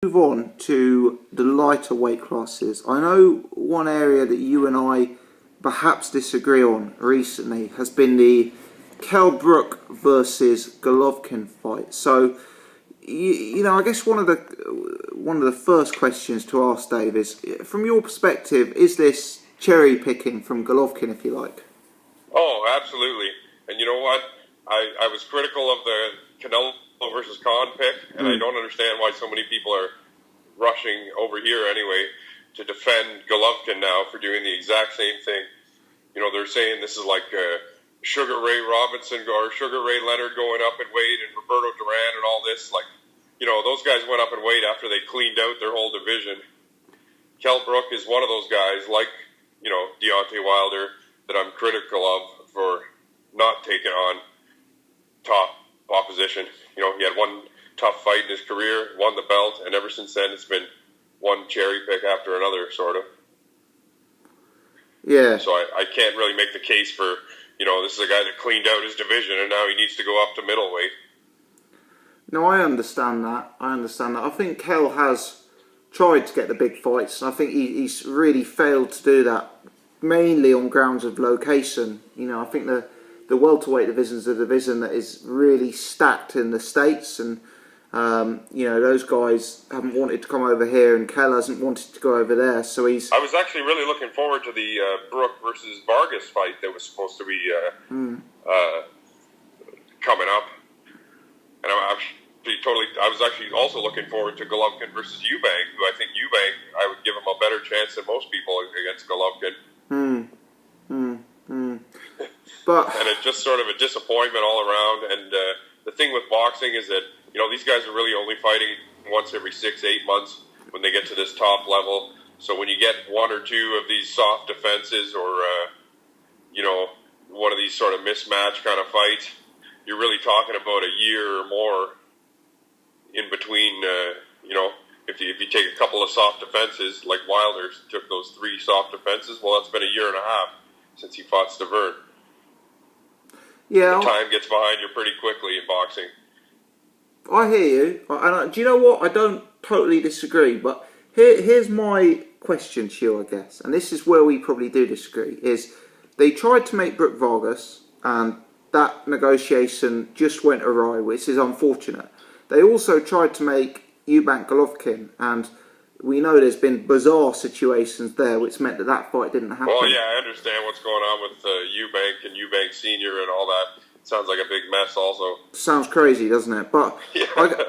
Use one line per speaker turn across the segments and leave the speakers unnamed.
Move on to the lighter weight classes. I know one area that you and I perhaps disagree on recently has been the Kell Brook versus Golovkin fight. So, I guess one of the first questions to ask, Dave, is from your perspective, is this cherry picking from Golovkin, if you like?
Oh, absolutely. And you know what? I was critical of the Canelo versus Khan pick, and I don't understand why so many people are rushing over here anyway to defend Golovkin now for doing the exact same thing. You know, they're saying this is like Sugar Ray Robinson or Sugar Ray Leonard going up in weight and Roberto Duran and all this. Like, you know, those guys went up in weight after they cleaned out their whole division. Kell Brook is one of those guys, like, you know, Deontay Wilder, that I'm critical of for not taking on top opposition. You know, he had one tough fight in his career, won the belt, and ever since then it's been one cherry pick after another, sort of.
Yeah.
So I can't really make the case for, you know, this is a guy that cleaned out his division and now he needs to go up to middleweight.
No, I understand that. I think Kell has tried to get the big fights, and I think he's really failed to do that, mainly on grounds of location. You know, I think the welterweight division is a division that is really stacked in the States, and those guys haven't wanted to come over here, and Kell hasn't wanted to go over there. So I
was actually really looking forward to the Brook versus Vargas fight that was supposed to be coming up, and I was actually also looking forward to Golovkin versus Eubank, who I think I would give him a better chance than most people against Golovkin.
But
and it's just sort of a disappointment all around. And the thing with boxing is that, you know, these guys are really only fighting once every 6-8 months when they get to this top level. So when you get one or two of these soft defenses or, one of these sort of mismatch kind of fights, you're really talking about a year or more in between, if you take a couple of soft defenses, like Wilder took those 3 soft defenses, well, that's been a year and a half since he fought Stavern.
Yeah,
the time gets behind you pretty quickly in boxing.
I hear you. Do you know what? I don't totally disagree, but here's my question to you, I guess, and this is where we probably do disagree, is they tried to make Brook Vargas, and that negotiation just went awry, which is unfortunate. They also tried to make Eubank Golovkin, and we know there's been bizarre situations there, which meant that fight didn't happen.
Well, yeah, I understand what's going on with Eubank and Eubank Senior and all that. It sounds like a big mess also.
Sounds crazy, doesn't it? But
yeah.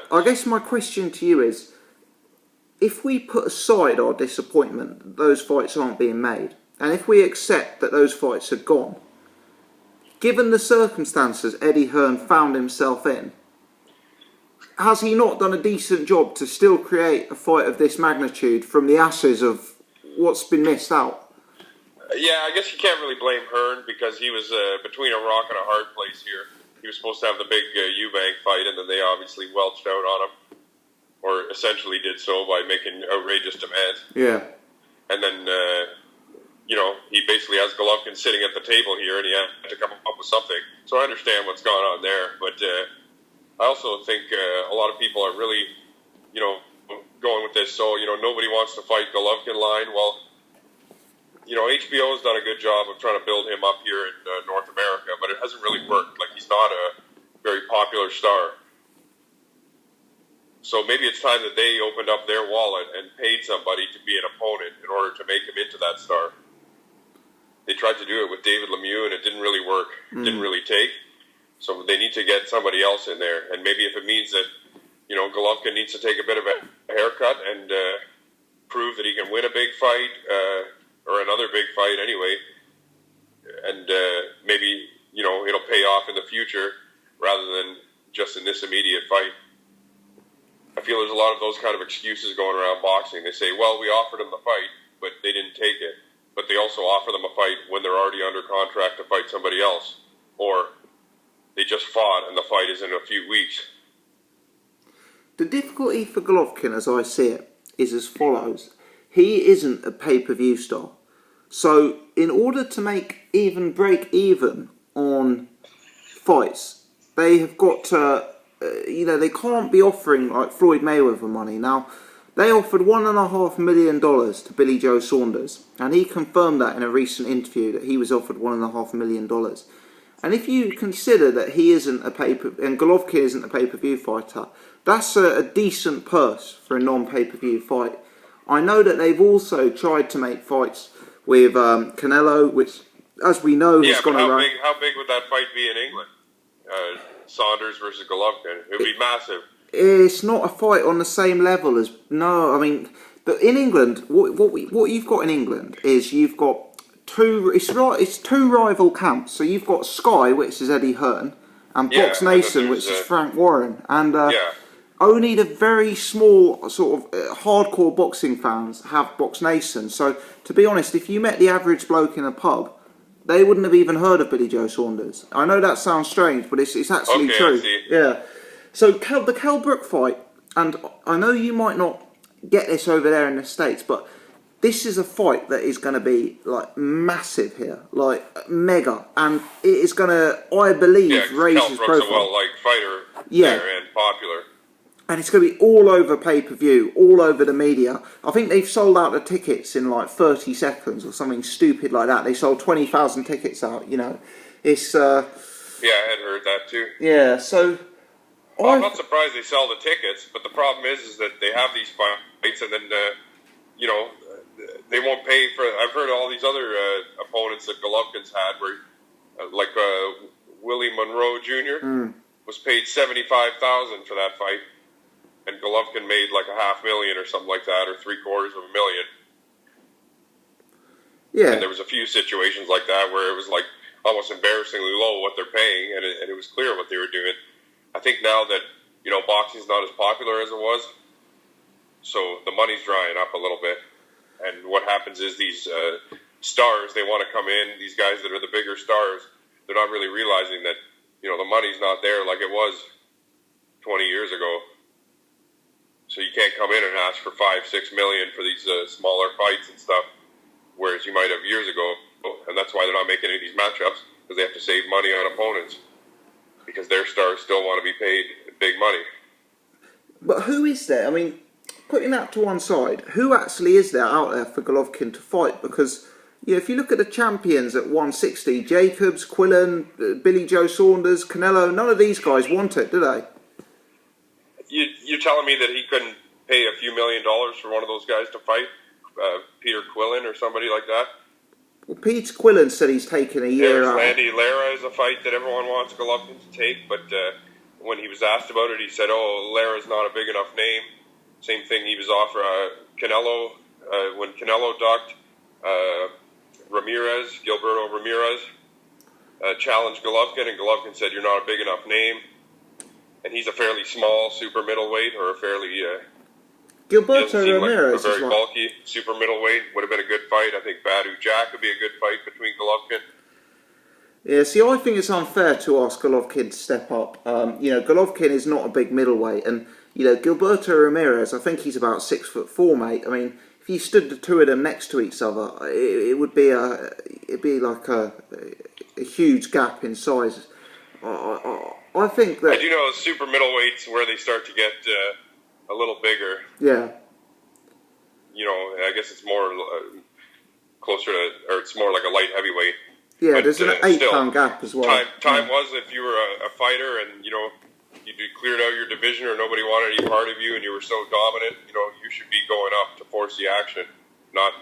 I guess my question to you is, if we put aside our disappointment that those fights aren't being made, and if we accept that those fights are gone, given the circumstances Eddie Hearn found himself in, has he not done a decent job to still create a fight of this magnitude from the ashes of what's been missed out?
Yeah, I guess you can't really blame Hearn because he was between a rock and a hard place here. He was supposed to have the big Eubank fight, and then they obviously welched out on him, or essentially did so by making outrageous demands.
Yeah.
And then, he basically has Golovkin sitting at the table here, and he had to come up with something. So I understand what's going on there, but I also think a lot of people are really, going with this. So, nobody wants to fight Golovkin line. Well, HBO's done a good job of trying to build him up here in North America, but it hasn't really worked. Like, he's not a very popular star. So maybe it's time that they opened up their wallet and paid somebody to be an opponent in order to make him into that star. They tried to do it with David Lemieux, and it didn't really work. It didn't really take. So they need to get somebody else in there. And maybe if it means that, Golovkin needs to take a bit of a haircut and prove that he can win a big fight, or another big fight anyway, and maybe, it'll pay off in the future rather than just in this immediate fight. I feel there's a lot of those kind of excuses going around boxing. They say, well, we offered them the fight, but they didn't take it. But they also offer them a fight when they're already under contract to fight somebody else. Or they just fought and the fight is in a few weeks.
The difficulty for Golovkin, as I see it, is as follows. He isn't a pay-per-view star. So in order to break even on fights, they have got to, they can't be offering like Floyd Mayweather money. Now, They offered $1.5 million to Billy Joe Saunders, and he confirmed that in a recent interview that he was offered $1.5 million. And if you consider that he isn't and Golovkin isn't a pay-per-view fighter, that's a decent purse for a non-pay-per-view fight. I know that they've also tried to make fights with Canelo, which, as we know, has gone around.
How big would that fight be in England? Saunders versus Golovkin. It would be massive.
It's not a fight on the same level as... No, I mean... But in England, what you've got in England is you've got it's two rival camps. So you've got Sky, which is Eddie Hearn, and Box Nation, which is Frank Warren. And only the very small, sort of hardcore boxing fans have Box Nation. So, to be honest, if you met the average bloke in a pub, they wouldn't have even heard of Billy Joe Saunders. I know that sounds strange, but it's actually true.
I see.
Yeah. So the Kell Brook fight, and I know you might not get this over there in the States, but this is a fight that is going to be like massive here, like mega, and it is going to, I believe, raise his profile.
Kell Brook's a well-liked fighter there and popular.
And it's going to be all over pay-per-view, all over the media. I think they've sold out the tickets in like 30 seconds or something stupid like that. They sold 20,000 tickets out, you know. It's...
yeah, I had heard that too.
Yeah, so...
Well, I'm not surprised they sell the tickets, but the problem is that they have these fights and then, you know, they won't pay for... I've heard all these other opponents that Golovkin's had where, like Willie Monroe Jr. was paid $75,000 for that fight. And Golovkin made like $500,000 or something like that, or $750,000.
Yeah.
And there was a few situations like that where it was like almost embarrassingly low what they're paying, and it was clear what they were doing. I think now that, you know, boxing's not as popular as it was, so the money's drying up a little bit. And what happens is these stars, they want to come in, these guys that are the bigger stars, they're not really realizing that, you know, the money's not there like it was 20 years ago. So you can't come in and ask for $5-6 million for these smaller fights and stuff, whereas you might have years ago. And that's why they're not making any of these matchups, because they have to save money on opponents, because their stars still want to be paid big money.
But who is there? I mean, putting that to one side, who actually is there out there for Golovkin to fight? Because, you know, if you look at the champions at 160, Jacobs, Quillen, Billy Joe Saunders, Canelo, none of these guys want it, do they?
You're telling me that he couldn't pay a few $1 million for one of those guys to fight? Peter Quillen or somebody like that?
Well, Peter Quillen said he's taken a year out.
Landy Lara is a fight that everyone wants Golovkin to take, but when he was asked about it, he said, oh, Lara's not a big enough name. Same thing he was offered Canelo, when Canelo ducked Gilberto Ramirez, challenged Golovkin, and Golovkin said, you're not a big enough name. And he's a fairly small super middleweight, or a fairly...
Gilberto Ramirez
like a very bulky super middleweight. Would have been a good fight. I think Badu Jack would be a good fight between Golovkin.
Yeah, see, I think it's unfair to ask Golovkin to step up. You know, Golovkin is not a big middleweight, and you know, Gilberto Ramirez, I think he's about 6'4", mate. I mean, if you stood the two of them next to each other, it would be like a huge gap in size. I think that...
I do know super middleweights where they start to get a little bigger.
Yeah.
You know, I guess it's more closer to, or it's more like a light heavyweight.
Yeah,
but,
there's an 8-pound gap as well.
Time was if you were a fighter and, you know, you cleared out your division or nobody wanted any part of you and you were so dominant, you know, you should be going up to force the action, not,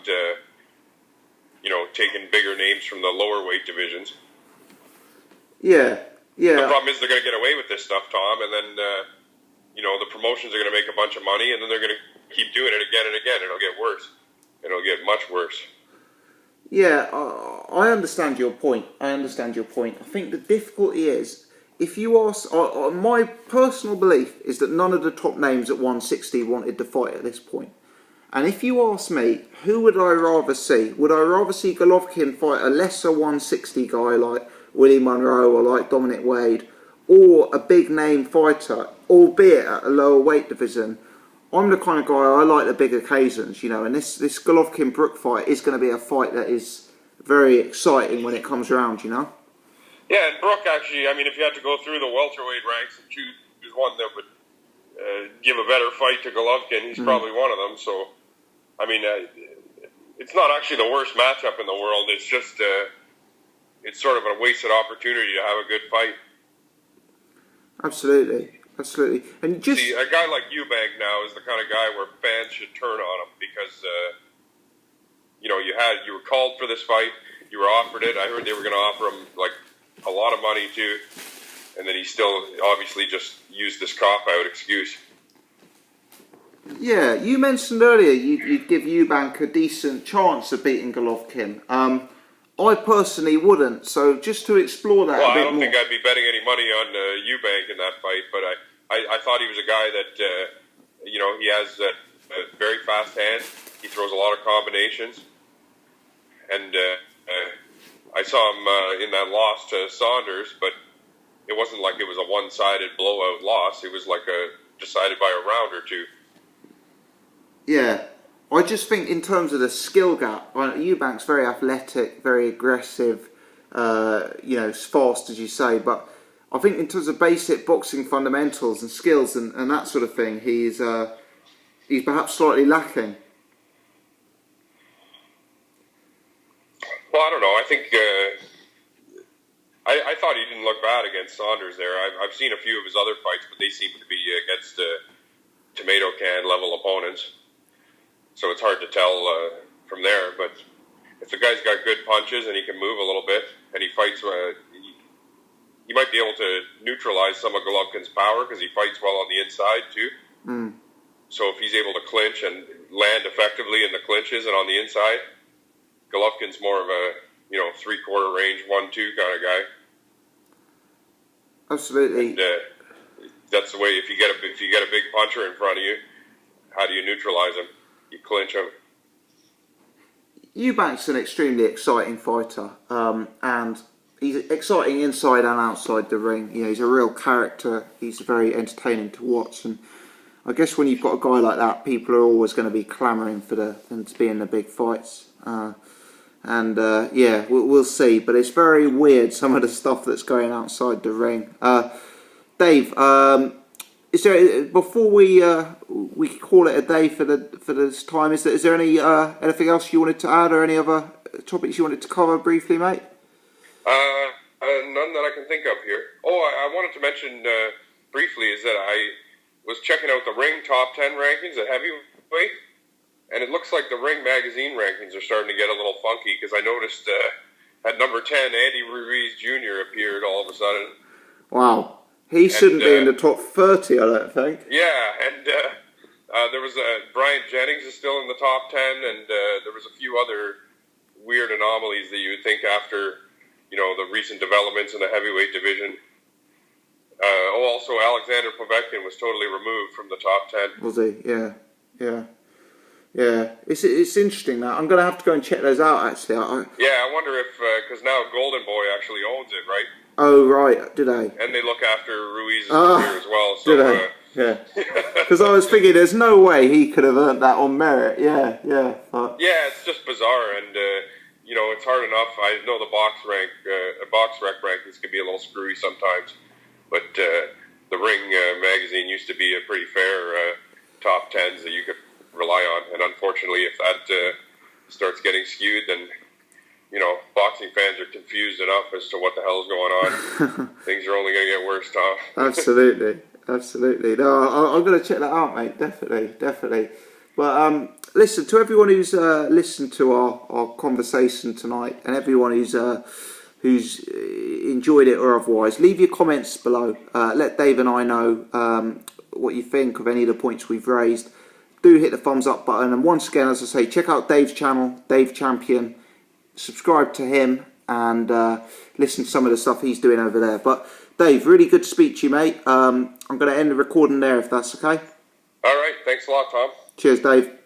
you know, taking bigger names from the lower weight divisions.
Yeah. Yeah.
The problem is they're going to get away with this stuff, Tom, and then, you know, the promotions are going to make a bunch of money, and then they're going to keep doing it again and again. It'll get worse. It'll get much worse.
Yeah, I understand your point. I think the difficulty is, if you ask... my personal belief is that none of the top names at 160 wanted to fight at this point. And if you ask me, who would I rather see? Would I rather see Golovkin fight a lesser 160 guy like Willie Monroe or like Dominic Wade, or a big name fighter, albeit at a lower weight division? I'm the kind of guy, I like the big occasions, you know, and this Golovkin Brook fight is going to be a fight that is very exciting when it comes around, you know?
Yeah, and Brook actually, I mean, if you had to go through the welterweight ranks and choose one that would give a better fight to Golovkin. He's probably one of them. So, I mean, it's not actually the worst matchup in the world. It's just it's sort of a wasted opportunity to have a good fight.
Absolutely, absolutely. And just
see, a guy like Eubank now is the kind of guy where fans should turn on him because you were called for this fight, you were offered it. I heard they were going to offer him like a lot of money too, and then he still obviously just used this cop-out excuse.
Yeah, you mentioned earlier you'd give Eubank a decent chance of beating Golovkin. I personally wouldn't, so just to explore that a bit more.
Well, I don't think I'd be betting any money on Eubank in that fight, but I thought he was a guy that, he has a very fast hand. He throws a lot of combinations. And I saw him in that loss to Saunders, but it wasn't like it was a one-sided blowout loss. It was like decided by a round or two.
Yeah. I just think in terms of the skill gap, Eubank's very athletic, very aggressive, fast as you say, but I think in terms of basic boxing fundamentals and skills and that sort of thing, he's perhaps slightly lacking.
Well, I don't know. I think I thought he didn't look bad against Saunders there. I've seen a few of his other fights, but they seem to be against tomato can level opponents. So it's hard to tell from there. But if the guy's got good punches and he can move a little bit and he fights, he might be able to neutralize some of Golovkin's power because he fights well on the inside too. Mm. So if he's able to clinch and land effectively in the clinches and on the inside, Golovkin's more of a three-quarter range 1-2 kind of guy.
Absolutely.
And that's the way. If you get a big puncher in front of you, how do you neutralize him? You clinch him.
Eubank's an extremely exciting fighter, and he's exciting inside and outside the ring. He's a real character. He's very entertaining to watch, and I guess when you've got a guy like that, people are always going to be clamouring for them to be in the big fights. We'll see. But it's very weird, some of the stuff that's going outside the ring. Dave, is there, before we call it a day for this time, is there anything else you wanted to add, or any other topics you wanted to cover briefly, mate?
None that I can think of here. Oh, I wanted to mention briefly is that I was checking out the Ring top 10 rankings at heavyweight, and it looks like the Ring magazine rankings are starting to get a little funky because I noticed at number 10, Andy Ruiz Jr. appeared all of a sudden.
Wow. He shouldn't be in the top 30, I don't think.
Yeah, and there was Bryant Jennings is still in the top 10, and there was a few other weird anomalies that you would think after, the recent developments in the heavyweight division. Also, Alexander Povetkin was totally removed from the top 10.
Was he? Yeah. It's interesting that. I'm going to have to go and check those out, actually.
I wonder if, because now Golden Boy actually owns it, right?
Oh, right, did they?
And they look after Ruiz's career as well. So,
did they? Yeah. Because I was thinking there's no way he could have earned that on merit. Yeah.
Yeah, it's just bizarre, and, it's hard enough. I know the box rec rankings can be a little screwy sometimes, but the Ring magazine used to be a pretty fair top 10s that you could rely on, and unfortunately, if that starts getting skewed, then boxing fans are confused enough as to what the hell is going on. Things are only going to get worse, Tom. Absolutely.
No, I'm going to check that out, mate. Definitely. But listen, to everyone who's listened to our conversation tonight, and everyone who's enjoyed it or otherwise, leave your comments below. Let Dave and I know what you think of any of the points we've raised. Do hit the thumbs up button, and once again, as I say, check out Dave's channel, Dave Champion. Subscribe to him and listen to some of the stuff he's doing over there. But Dave, really good to speak to you, mate. I'm going to end the recording there if that's okay.
All right, thanks a lot, Tom.
Cheers, Dave.